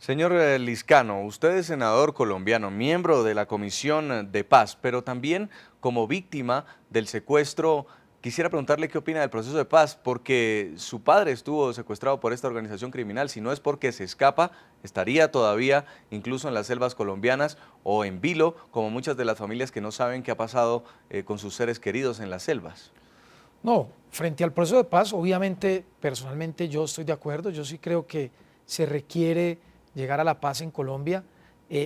Señor Liscano, usted es senador colombiano, miembro de la Comisión de Paz, pero también como víctima del secuestro. Quisiera preguntarle qué opina del proceso de paz, porque su padre estuvo secuestrado por esta organización criminal. Si no es porque se escapa, estaría todavía incluso en las selvas colombianas o en vilo, como muchas de las familias que no saben qué ha pasado con sus seres queridos en las selvas. No, frente al proceso de paz, obviamente, personalmente yo estoy de acuerdo, yo sí creo que se requiere llegar a la paz en Colombia,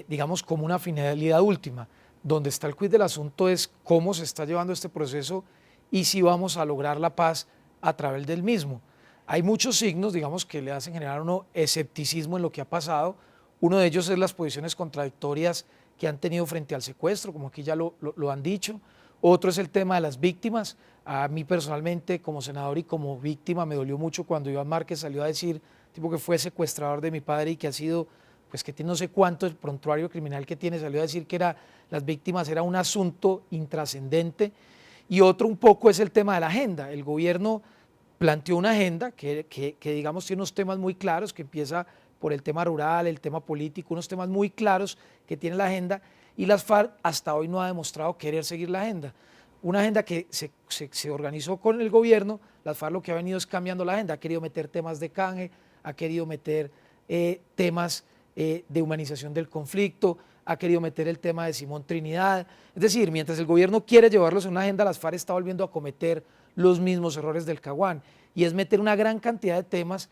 digamos, como una finalidad última. Donde está el quid del asunto es cómo se está llevando este proceso y si vamos a lograr la paz a través del mismo. Hay muchos signos, digamos, que le hacen generar uno escepticismo en lo que ha pasado. Uno de ellos es las posiciones contradictorias que han tenido frente al secuestro, como aquí ya lo han dicho. Otro es el tema de las víctimas. A mí personalmente, como senador y como víctima, me dolió mucho cuando Iván Márquez salió a decir, tipo que fue secuestrador de mi padre y que ha sido, pues que tiene no sé cuánto el prontuario criminal que tiene, salió a decir que las víctimas era un asunto intrascendente. Y otro un poco es el tema de la agenda. El gobierno planteó una agenda que digamos tiene unos temas muy claros, que empieza por el tema rural, el tema político, unos temas muy claros que tiene la agenda, y las FARC hasta hoy no ha demostrado querer seguir la agenda. Una agenda que se organizó con el gobierno. Las FARC lo que ha venido es cambiando la agenda, ha querido meter temas de canje, ha querido meter temas de humanización del conflicto, ha querido meter el tema de Simón Trinidad. Es decir, mientras el gobierno quiere llevarlos en una agenda, las FARC está volviendo a cometer los mismos errores del Caguán, y es meter una gran cantidad de temas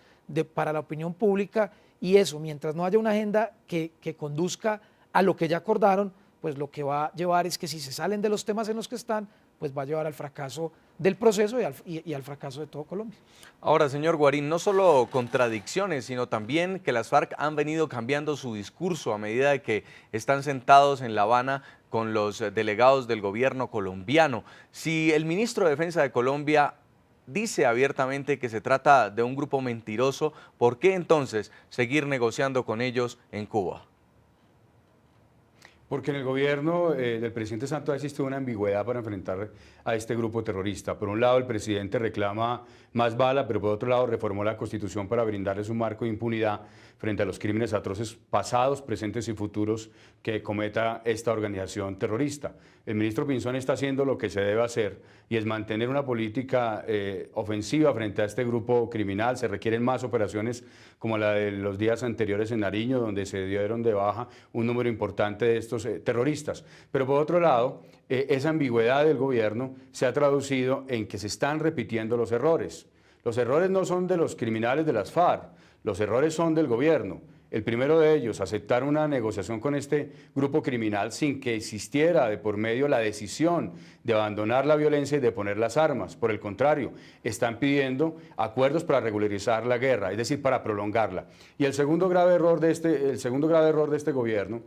para la opinión pública, y eso, mientras no haya una agenda que conduzca a lo que ya acordaron, pues lo que va a llevar es que si se salen de los temas en los que están, pues va a llevar al fracaso del proceso y al fracaso de todo Colombia. Ahora, señor Guarín, no solo contradicciones, sino también que las FARC han venido cambiando su discurso a medida de que están sentados en La Habana con los delegados del gobierno colombiano. Si el ministro de Defensa de Colombia dice abiertamente que se trata de un grupo mentiroso, ¿por qué entonces seguir negociando con ellos en Cuba? Porque en el gobierno del presidente Santos existe una ambigüedad para enfrentar a este grupo terrorista. Por un lado, el presidente reclama más bala, pero por otro lado reformó la Constitución para brindarles un marco de impunidad frente a los crímenes atroces pasados, presentes y futuros que cometa esta organización terrorista. El ministro Pinzón está haciendo lo que se debe hacer, y es mantener una política ofensiva frente a este grupo criminal. Se requieren más operaciones como la de los días anteriores en Nariño, donde se dieron de baja un número importante de estos terroristas. Pero por otro lado, esa ambigüedad del gobierno se ha traducido en que se están repitiendo los errores. Los errores no son de los criminales de las FARC, los errores son del gobierno. El primero de ellos, aceptar una negociación con este grupo criminal sin que existiera de por medio la decisión de abandonar la violencia y de poner las armas. Por el contrario, están pidiendo acuerdos para regularizar la guerra, es decir, para prolongarla. Y el segundo grave error de este gobierno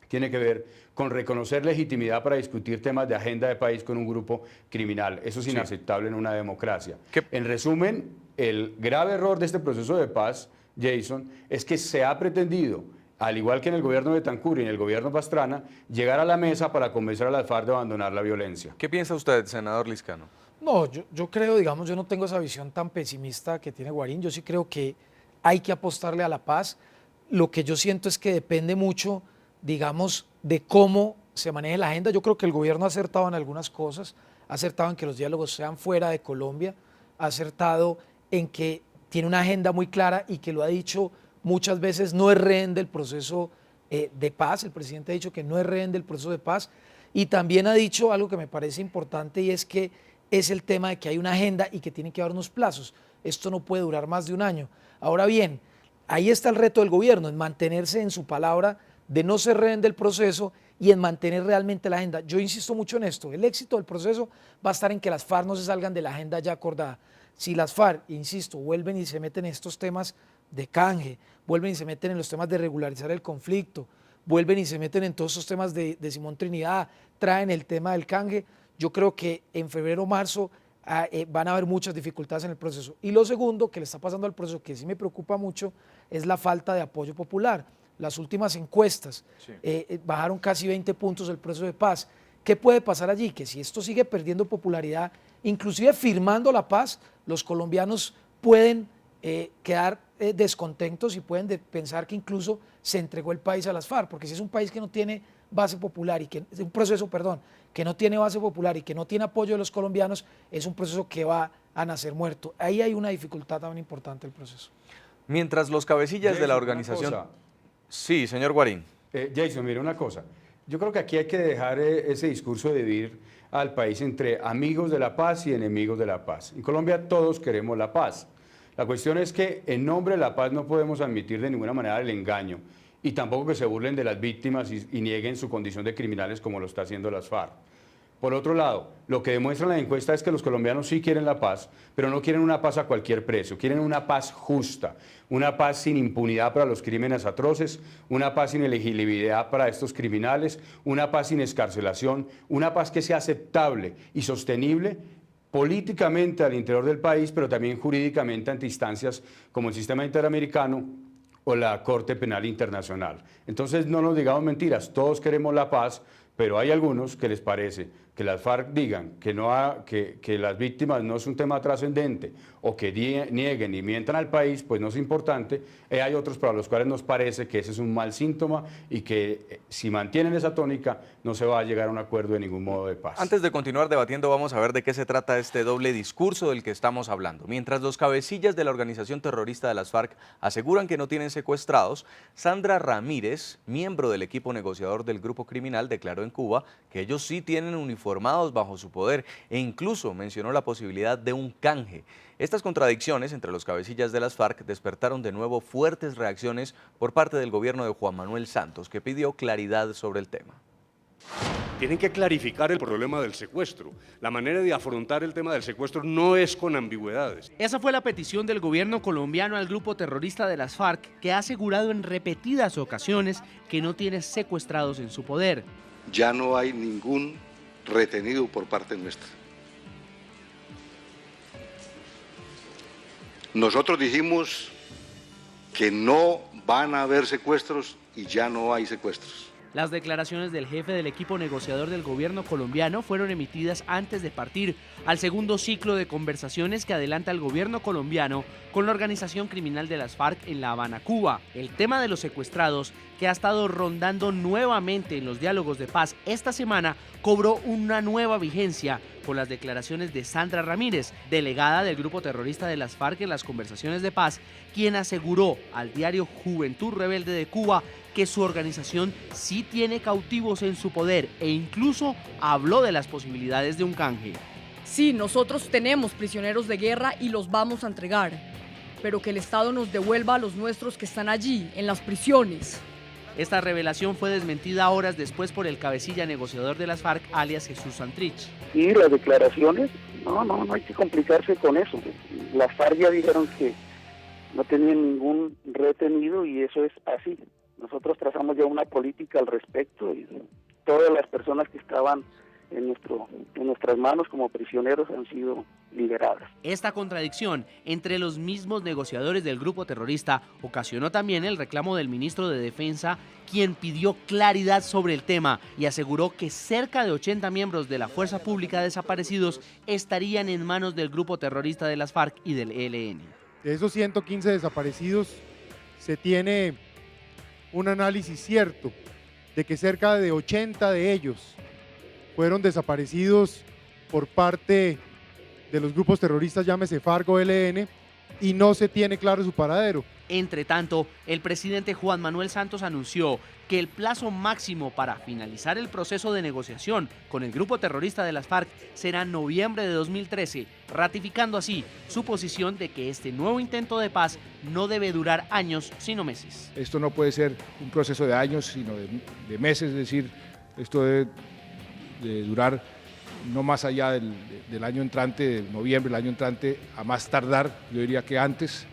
tiene que ver con reconocer legitimidad para discutir temas de agenda de país con un grupo criminal. Eso es inaceptable en una democracia. En resumen, el grave error de este proceso de paz, Jason, es que se ha pretendido, al igual que en el gobierno de Betancur y en el gobierno Pastrana, llegar a la mesa para convencer a las FARC de abandonar la violencia. ¿Qué piensa usted, senador Liscano? No, yo creo, digamos, yo no tengo esa visión tan pesimista que tiene Guarín. Yo sí creo que hay que apostarle a la paz. Lo que yo siento es que depende mucho, digamos, de cómo se maneje la agenda. Yo creo que el gobierno ha acertado en algunas cosas, ha acertado en que los diálogos sean fuera de Colombia, ha acertado en que tiene una agenda muy clara y que lo ha dicho muchas veces, no es rehén del proceso de paz. El presidente ha dicho que no es rehén del proceso de paz, y también ha dicho algo que me parece importante, y es que es el tema de que hay una agenda y que tiene que haber unos plazos. Esto no puede durar más de un año. Ahora bien, ahí está el reto del gobierno, en mantenerse en su palabra, de no ser rehén del proceso y en mantener realmente la agenda. Yo insisto mucho en esto, el éxito del proceso va a estar en que las FARC no se salgan de la agenda ya acordada. Si las FARC, insisto, vuelven y se meten en estos temas de canje, vuelven y se meten en los temas de regularizar el conflicto, vuelven y se meten en todos estos temas de Simón Trinidad, traen el tema del canje, yo creo que en febrero o marzo van a haber muchas dificultades en el proceso. Y lo segundo que le está pasando al proceso, que sí me preocupa mucho, es la falta de apoyo popular. Las últimas encuestas bajaron casi 20 puntos el proceso de paz. ¿Qué puede pasar allí? Que si esto sigue perdiendo popularidad, inclusive firmando la paz, los colombianos pueden quedar descontentos y pueden pensar que incluso se entregó el país a las FARC, porque si es un país que no tiene base popular y que es un proceso, perdón, que no tiene base popular y que no tiene apoyo de los colombianos, es un proceso que va a nacer muerto. Ahí hay una dificultad también importante del proceso. Mientras los cabecillas Jason, de la organización... Sí, señor Guarín. Jason, mire una cosa. Yo creo que aquí hay que dejar ese discurso de dividir al país entre amigos de la paz y enemigos de la paz. En Colombia todos queremos la paz. La cuestión es que en nombre de la paz no podemos admitir de ninguna manera el engaño y tampoco que se burlen de las víctimas y nieguen su condición de criminales como lo está haciendo las FARC. Por otro lado, lo que demuestra la encuesta es que los colombianos sí quieren la paz, pero no quieren una paz a cualquier precio, quieren una paz justa, una paz sin impunidad para los crímenes atroces, una paz sin elegibilidad para estos criminales, una paz sin escarcelación, una paz que sea aceptable y sostenible políticamente al interior del país, pero también jurídicamente ante instancias como el sistema interamericano o la Corte Penal Internacional. Entonces no nos digamos mentiras, todos queremos la paz, pero hay algunos que les parece que las FARC digan que las víctimas no es un tema trascendente o que nieguen y mientan al país, pues no es importante. Hay otros para los cuales nos parece que ese es un mal síntoma y que si mantienen esa tónica no se va a llegar a un acuerdo de ningún modo de paz. Antes de continuar debatiendo, vamos a ver de qué se trata este doble discurso del que estamos hablando. Mientras los cabecillas de la organización terrorista de las FARC aseguran que no tienen secuestrados, Sandra Ramírez, miembro del equipo negociador del grupo criminal, declaró en Cuba que ellos sí tienen uniformados bajo su poder e incluso mencionó la posibilidad de un canje. Estas contradicciones entre los cabecillas de las FARC despertaron de nuevo fuertes reacciones por parte del gobierno de Juan Manuel Santos, que pidió claridad sobre el tema. Tienen que clarificar el problema del secuestro. La manera de afrontar el tema del secuestro no es con ambigüedades. Esa fue la petición del gobierno colombiano al grupo terrorista de las FARC, que ha asegurado en repetidas ocasiones que no tiene secuestrados en su poder. Ya no hay ningún retenido por parte nuestra. Nosotros dijimos que no van a haber secuestros y ya no hay secuestros. Las declaraciones del jefe del equipo negociador del gobierno colombiano fueron emitidas antes de partir al segundo ciclo de conversaciones que adelanta el gobierno colombiano con la organización criminal de las FARC en La Habana, Cuba. El tema de los secuestrados, que ha estado rondando nuevamente en los diálogos de paz esta semana, cobró una nueva vigencia con las declaraciones de Sandra Ramírez, delegada del grupo terrorista de las FARC en las conversaciones de paz, quien aseguró al diario Juventud Rebelde de Cuba que su organización sí tiene cautivos en su poder e incluso habló de las posibilidades de un canje. Sí, nosotros tenemos prisioneros de guerra y los vamos a entregar, pero que el Estado nos devuelva a los nuestros que están allí, en las prisiones. Esta revelación fue desmentida horas después por el cabecilla negociador de las FARC, alias Jesús Santrich. Y las declaraciones, no hay que complicarse con eso. Las FARC ya dijeron que no tenían ningún retenido y eso es así. Nosotros trazamos ya una política al respecto y todas las personas que estaban en nuestras manos como prisioneros han sido liberadas. Esta contradicción entre los mismos negociadores del grupo terrorista ocasionó también el reclamo del ministro de Defensa, quien pidió claridad sobre el tema y aseguró que cerca de 80 miembros de la Fuerza Pública desaparecidos estarían en manos del grupo terrorista de las FARC y del ELN. De esos 115 desaparecidos se tiene un análisis cierto de que cerca de 80 de ellos fueron desaparecidos por parte de los grupos terroristas, llámese FARC o ELN, y no se tiene claro su paradero. Entre tanto, el presidente Juan Manuel Santos anunció que el plazo máximo para finalizar el proceso de negociación con el grupo terrorista de las FARC será noviembre de 2013, ratificando así su posición de que este nuevo intento de paz no debe durar años, sino meses. Esto no puede ser un proceso de años, sino de meses, es decir, esto debe de durar no más allá del año entrante, de noviembre, el año entrante, a más tardar, yo diría que antes.